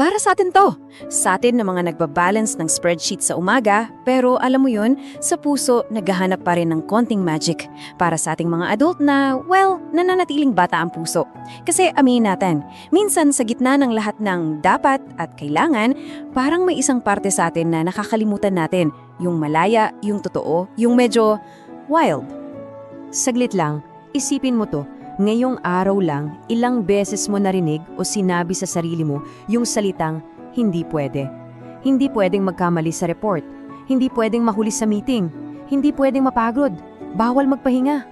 Para sa atin to. Sa atin na mga nagbabalance ng spreadsheet sa umaga, pero alam mo yun, sa puso, naghahanap pa rin ng konting magic. Para sa ating mga adult na, well, nananatiling bata ang puso. Kasi aminin natin, minsan sa gitna ng lahat ng dapat at kailangan, parang may isang parte sa atin na nakakalimutan natin. Yung malaya, yung totoo, yung medyo wild. Saglit lang, isipin mo to. Ngayong araw lang, ilang beses mo narinig o sinabi sa sarili mo yung salitang, hindi pwede. Hindi pwedeng magkamali sa report. Hindi pwedeng mahuli sa meeting. Hindi pwedeng mapagod. Bawal magpahinga.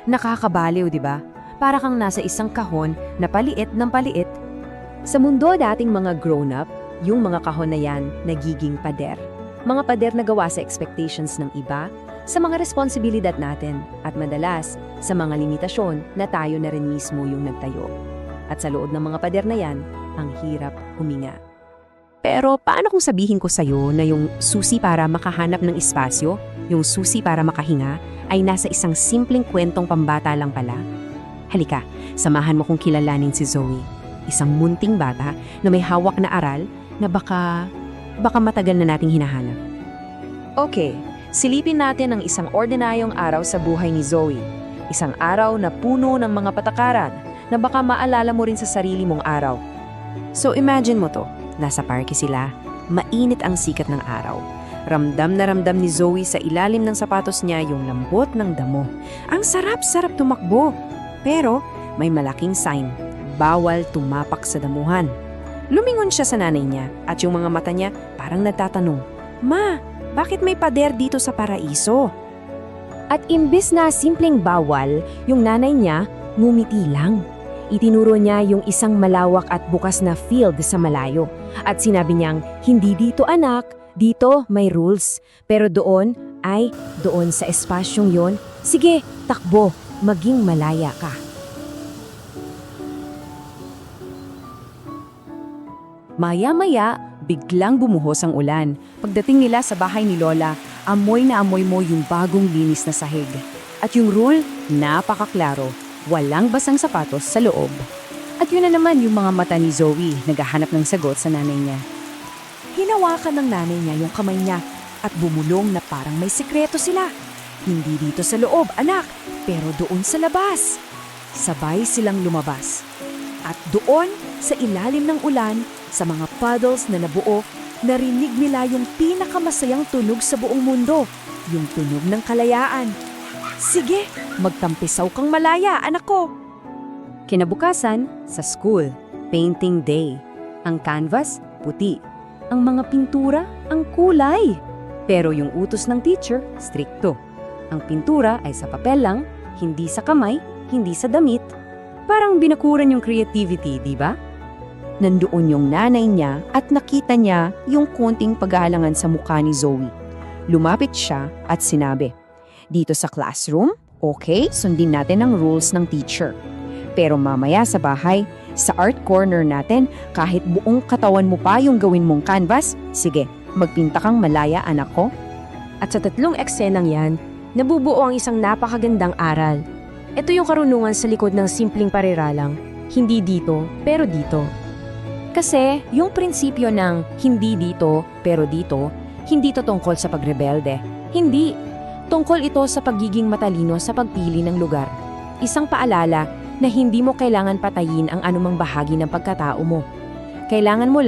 Nakakabaliw, di ba? Para kang nasa isang kahon na paliit ng paliit. Sa mundo dating mga grown-up, yung mga kahon na yan nagiging pader. Mga pader na gawa sa expectations ng iba, sa mga responsibilidad natin, at madalas, sa mga limitasyon na tayo na rin mismo yung nagtayo. At sa loob ng mga pader na yan, ang hirap huminga. Pero paano kung sabihin ko sa'yo na yung susi para makahanap ng espasyo, yung susi para makahinga, ay nasa isang simpleng kwentong pambata lang pala? Halika, samahan mo kong kilalanin si Zoe, isang munting bata na may hawak na aral na baka matagal na nating hinahanap. Okay, silipin natin ang isang ordinaryong araw sa buhay ni Zoe. Isang araw na puno ng mga patakaran na baka maalala mo rin sa sarili mong araw. So imagine mo to, nasa parke sila, mainit ang sikat ng araw. Ramdam na ramdam ni Zoe sa ilalim ng sapatos niya yung lambot ng damo. Ang sarap-sarap tumakbo. Pero may malaking sign, bawal tumapak sa damuhan. Lumingon siya sa nanay niya at yung mga mata niya parang nagtatanong, "Ma, bakit may pader dito sa paraiso?" At imbis na simpleng bawal, yung nanay niya ngumiti lang. Itinuro niya yung isang malawak at bukas na field sa malayo. At sinabi niyang, "Hindi dito anak, dito may rules. Pero doon sa espasyong yon, sige, takbo, maging malaya ka." Maya-maya, biglang bumuhos ang ulan. Pagdating nila sa bahay ni Lola, amoy na amoy mo yung bagong linis na sahig. At yung rule, napakaklaro, walang basang sapatos sa loob. At yun na naman yung mga mata ni Zoe, naghahanap ng sagot sa nanay niya. Hinawakan ng nanay niya yung kamay niya at bumulong na parang may sekreto sila. Hindi dito sa loob, anak, pero doon sa labas. Sabay silang lumabas. At doon, sa ilalim ng ulan, sa mga puddles na nabuo, narinig nila yung pinakamasayang tunog sa buong mundo, yung tunog ng kalayaan. "Sige, magtampisaw kang malaya, anak ko." Kinabukasan, sa school, painting day. Ang canvas, puti. Ang mga pintura, ang kulay. Pero yung utos ng teacher, strikto. Ang pintura ay sa papel lang, hindi sa kamay, hindi sa damit. Parang binakuran yung creativity, di ba? Nandoon yung nanay niya at nakita niya yung konting paghahalangan sa mukha ni Zoe. Lumapit siya at sinabi, "Dito sa classroom, okay, sundin natin ang rules ng teacher. Pero mamaya sa bahay, sa art corner natin, kahit buong katawan mo pa yung gawin mong canvas, sige, magpinta kang malaya anak ko." At sa tatlong eksenang yan, nabubuo ang isang napakagandang aral. Ito yung karunungan sa likod ng simpleng pariralang, hindi dito, pero dito. Kasi yung prinsipyo ng hindi dito, pero dito, hindi to tungkol sa pagrebelde. Hindi. Tungkol ito sa pagiging matalino sa pagpili ng lugar. Isang paalala na hindi mo kailangan patayin ang anumang bahagi ng pagkatao mo. Kailangan mo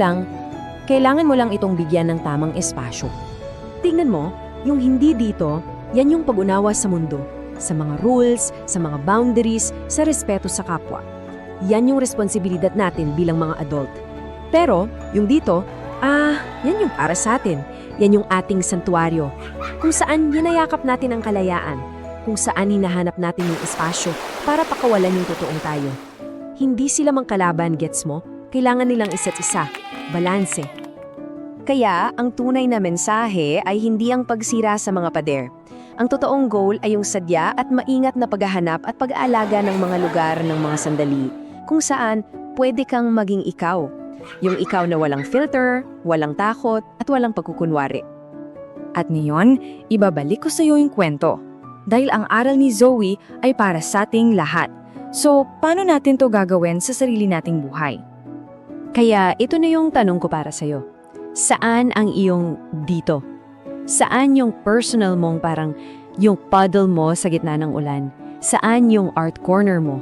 lang itong bigyan ng tamang espasyo. Tingnan mo, yung hindi dito, yan yung pag-unawa sa mundo. Sa mga rules, sa mga boundaries, sa respeto sa kapwa. Yan yung responsibilidad natin bilang mga adult. Pero, yung dito, yan yung para sa atin. Yan yung ating santuaryo. Kung saan hinayakap natin ang kalayaan. Kung saan hinahanap natin yung espasyo para pakawalan yung totoong tayo. Hindi sila mangkalaban, gets mo? Kailangan nilang isa't isa. Balanse. Kaya, ang tunay na mensahe ay hindi ang pagsira sa mga pader. Ang totoong goal ay yung sadya at maingat na paghahanap at pag-aalaga ng mga lugar ng mga sandali kung saan pwede kang maging ikaw. Yung ikaw na walang filter, walang takot, at walang pagkukunwari. At ngayon, ibabalik ko sa iyo yung kwento. Dahil ang aral ni Zoe ay para sa ating lahat. So, paano natin to gagawin sa sarili nating buhay? Kaya ito na yung tanong ko para sa'yo. Saan ang iyong dito? Saan yung personal mong parang yung puddle mo sa gitna ng ulan? Saan yung art corner mo?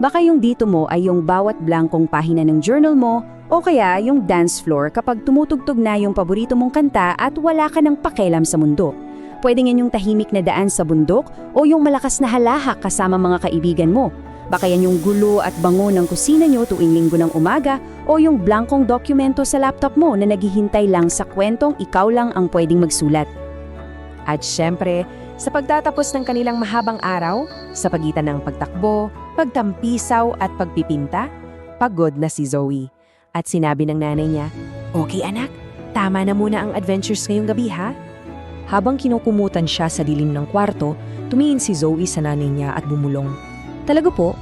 Baka yung dito mo ay yung bawat blankong pahina ng journal mo o kaya yung dance floor kapag tumutugtog na yung paborito mong kanta at wala ka ng pakialam sa mundo. Pwede nga yung tahimik na daan sa bundok o yung malakas na halahak kasama mga kaibigan mo. Baka yan yung gulo at bango ng kusina nyo tuwing linggo ng umaga o yung blankong dokumento sa laptop mo na naghihintay lang sa kwentong ikaw lang ang pwedeng magsulat. At syempre, sa pagtatapos ng kanilang mahabang araw, sa pagitan ng pagtakbo, pagtampisaw at pagpipinta, pagod na si Zoe. At sinabi ng nanay niya, "Okay anak, tama na muna ang adventures ngayong gabi ha?" Habang kinukumutan siya sa dilim ng kwarto, tumingin si Zoe sa nanay niya at bumulong. "Talaga po?"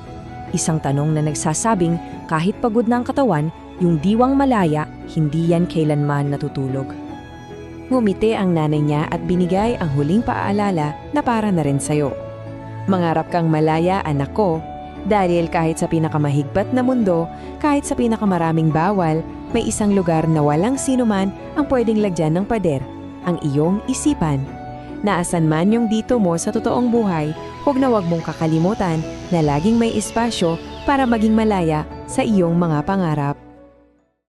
Isang tanong na nagsasabing kahit pagod na ang katawan, yung diwang malaya, hindi yan kailanman natutulog. Ngumiti ang nanay niya at binigay ang huling paalala na para na rin sa'yo. Mangarap kang malaya, anak ko, dahil kahit sa pinakamahigpat na mundo, kahit sa pinakamaraming bawal, may isang lugar na walang sinuman ang pwedeng lagyan ng pader, ang iyong isipan. Naasan man yung dito mo sa totoong buhay, huwag mong kakalimutan na laging may espasyo para maging malaya sa iyong mga pangarap.